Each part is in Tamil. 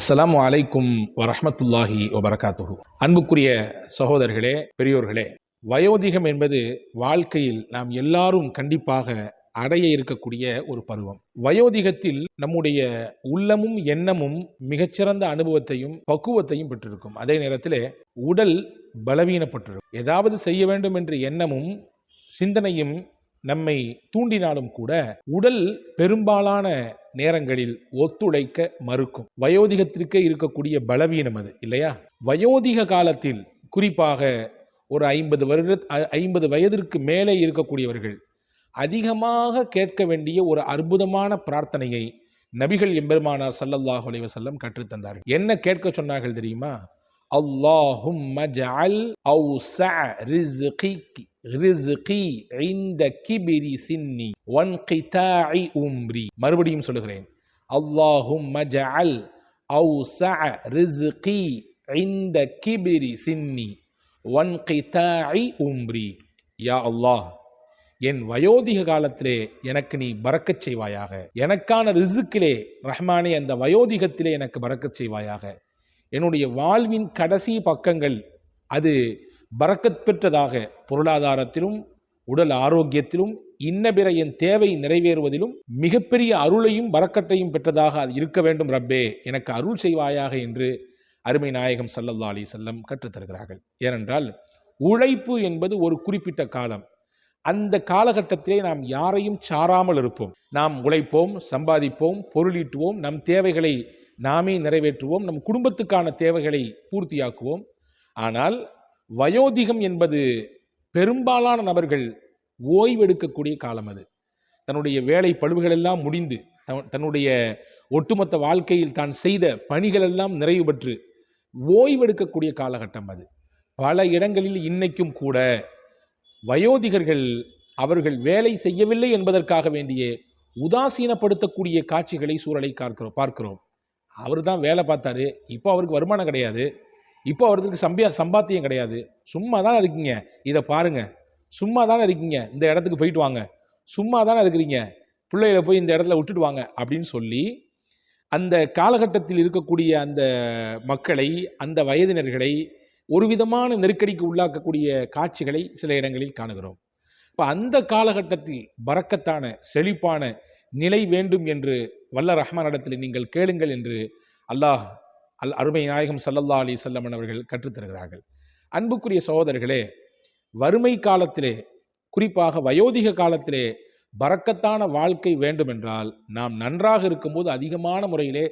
அஸ்ஸலாமு அலைக்கும் வரஹ்மத்துல்லாஹி வபரகாத்துஹு. அன்புக்குரிய சகோதரர்களே, பெரியோர்களே, வயோதிகம் என்பது வாழ்க்கையில் நாம் எல்லாரும் கண்டிப்பாக அடைய இருக்கக்கூடிய ஒரு பருவம். வயோதிகத்தில் நம்முடைய உள்ளமும் எண்ணமும் மிகச்சிறந்த அனுபவத்தையும் பக்குவத்தையும் பெற்றிருக்கும். அதே நேரத்தில் உடல் பலவீனப்பட்டிருக்கும். ஏதாவது செய்ய வேண்டும் என்ற எண்ணமும் சிந்தனையும் நம்மை தூண்டினாலும் கூட உடல் பெரும்பாலான நேரங்களில் ஒத்துழைக்க மறுக்கும். வயோதிகத்திற்கே இருக்கக்கூடிய பலவீனம் அது இல்லையா? வயோதிக காலத்தில் குறிப்பாக ஒரு 50 வயதிற்கு மேலே இருக்கக்கூடியவர்கள் அதிகமாக கேட்க வேண்டிய ஒரு அற்புதமான பிரார்த்தனையை நபிகள் எம்பெருமானார் ஸல்லல்லாஹு அலைஹி வஸல்லம் கற்றுத்தந்தார்கள். என்ன கேட்க சொன்னார்கள் தெரியுமா? அல்லாஹும்ம ஜஅல் அவ்ஸஅ ரிஸ்கி இன்த கிபிரி சின்னி வன்கிதாஇ உம்ரி. மறுபடியும் சொல்லுகிறேன், அல்லாஹும்ம ஜஅல் அவ்ஸஅ ரிஸ்கி இன்த கிபிரி சின்னி வன்கிதாஇ உம்ரி. யா அல்லாஹ், என் வயோதிக காலத்திலே எனக்கு நீ பரக்கச் செய்வாயாக. எனக்கான ரிஸ்கிலே ரஹ்மானே, அந்த வயோதிகத்திலே எனக்கு பரக்கச் செய்வாயாக. என்னுடைய வாழ்வின் கடைசி பக்கங்கள் அது பரக்கத் பெற்றதாக, பொருளாதாரத்திலும் உடல் ஆரோக்கியத்திலும் இன்னபிற என் தேவை நிறைவேறுவதிலும் மிகப்பெரிய அருளையும் பரக்கட்டையும் பெற்றதாக அது இருக்க வேண்டும். ரப்பே, எனக்கு அருள் செய்வாயாக என்று அருமை நாயகம் ஸல்லல்லாஹு அலைஹி வஸல்லம் கற்றுத்தருகிறார்கள். ஏனென்றால் உழைப்பு என்பது ஒரு குறிப்பிட்ட காலம். அந்த காலகட்டத்திலே நாம் யாரையும் சாராமல் இருப்போம். நாம் உழைப்போம், சம்பாதிப்போம், பொருளீட்டுவோம், நம் தேவைகளை நாமே நிறைவேற்றுவோம், நம் குடும்பத்துக்கான தேவைகளை பூர்த்தியாக்குவோம். ஆனால் வயோதிகம் என்பது பெரும்பாலான நபர்கள் ஓய்வெடுக்கக்கூடிய காலம். அது தன்னுடைய வேலை பழுவுகளெல்லாம் முடிந்து தன்னுடைய ஒட்டுமொத்த வாழ்க்கையில் தான் செய்த பணிகளெல்லாம் நிறைவு பெற்று ஓய்வெடுக்கக்கூடிய காலகட்டம் அது. பல இடங்களில் இன்னைக்கும் கூட வயோதிகர்கள் அவர்கள் வேலை செய்யவில்லை என்பதற்காக வேண்டிய உதாசீனப்படுத்தக்கூடிய காட்சிகளை, சூழலை பார்க்கிறோம். அவர் தான் வேலை பார்த்தாரு, இப்போ அவருக்கு வருமானம் கிடையாது, இப்போ அவருக்கு சம்பாத்தியம் கிடையாது, சும்மா தானே இருக்கீங்க, இதை பாருங்க, சும்மா தானே இருக்கீங்க, இந்த இடத்துக்கு போயிட்டு வாங்க, சும்மா தானே இருக்கிறீங்க, பிள்ளைகளை போய் இந்த இடத்துல விட்டுட்டு வாங்க அப்படின்னு சொல்லி அந்த காலகட்டத்தில் இருக்கக்கூடிய அந்த மக்களை, அந்த வயதினர்களை ஒரு விதமான நெருக்கடிக்கு உள்ளாக்கக்கூடிய காட்சிகளை சில இடங்களில் காணுகிறோம். இப்போ அந்த காலகட்டத்தில் பரக்கத்தான செழிப்பான நிலை வேண்டும் என்று வல்ல ரஹ்மானிடத்தில் நீங்கள் கேளுங்கள் என்று அருமை நாயகம் ஸல்லல்லாஹு அலைஹி வஸல்லம் அவர்கள் கற்றுத்தருகிறார்கள். அன்புக்குரிய சகோதரர்களே, வறுமை காலத்திலே, குறிப்பாக வயோதிக காலத்திலே பரக்கத்தான வாழ்க்கை வேண்டுமென்றால் நாம் நன்றாக இருக்கும்போது அதிகமான முறையிலே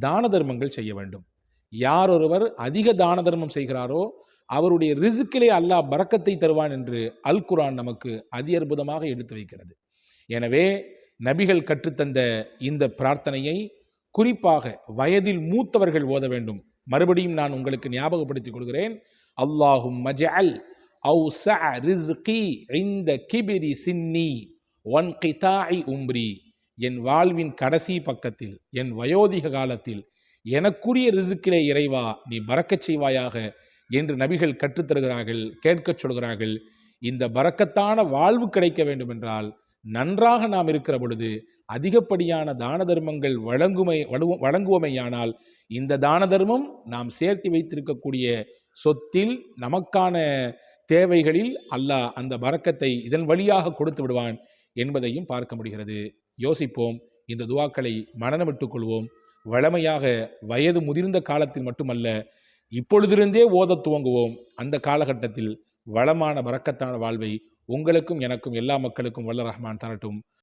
தான தர்மங்கள் செய்ய வேண்டும். யார் ஒருவர் அதிக தான தர்மம் செய்கிறாரோ அவருடைய ரிஸ்கிலே அல்லாஹ் பரக்கத்தை தருவான் என்று அல் குர்ஆன் நமக்கு அதி அற்புதமாக எடுத்து வைக்கிறது. எனவே நபிகள் கற்றுத்தந்த இந்த பிரார்த்தனையை குறிப்பாக வயதில் மூத்தவர்கள் ஓத வேண்டும். மறுபடியும் நான் உங்களுக்கு ஞாபகப்படுத்திக் கொள்கிறேன். அல்லாஹும்ம ஜஅல் அவ்ஸஅ ரிஸ்கி இன்த கிபிரி சின்னி வன்கிதாஇ உம்ரி. என் வாழ்வின் கடைசி பக்கத்தில், என் வயோதிக காலத்தில் எனக்குரிய ரிஸ்கிலே இறைவா நீ பரக்கச் செய்வாயாக என்று நபிகள் கற்றுத்தருகிறார்கள், கேட்கச் சொல்கிறார்கள். இந்த பரக்கத்தான வாழ்வு கிடைக்க வேண்டும் என்றால் நன்றாக நாம் இருக்கிற பொழுது அதிகப்படியான தான தர்மங்கள் வழங்குவமையானால் இந்த தான தர்மம் நாம் சேர்த்து வைத்திருக்கக்கூடிய சொத்தில் நமக்கான தேவைகளில் அல்லாஹ் அந்த பரக்கத்தை இதன் வழியாக கொடுத்து விடுவான் என்பதையும் பார்க்க முடிகிறது. யோசிப்போம், இந்த துவாக்களை மனனமிட்டுக் கொள்வோம். வழமையாக வயது முதிர்ந்த காலத்தில் மட்டுமல்ல, இப்பொழுதிருந்தே ஓத துவங்குவோம். அந்த காலகட்டத்தில் வளமான பரக்கத்தான வாழ்வை உங்களுக்கும் எனக்கும் எல்லா மக்களுக்கும் வல்ல ரஹ்மான் தரட்டும்.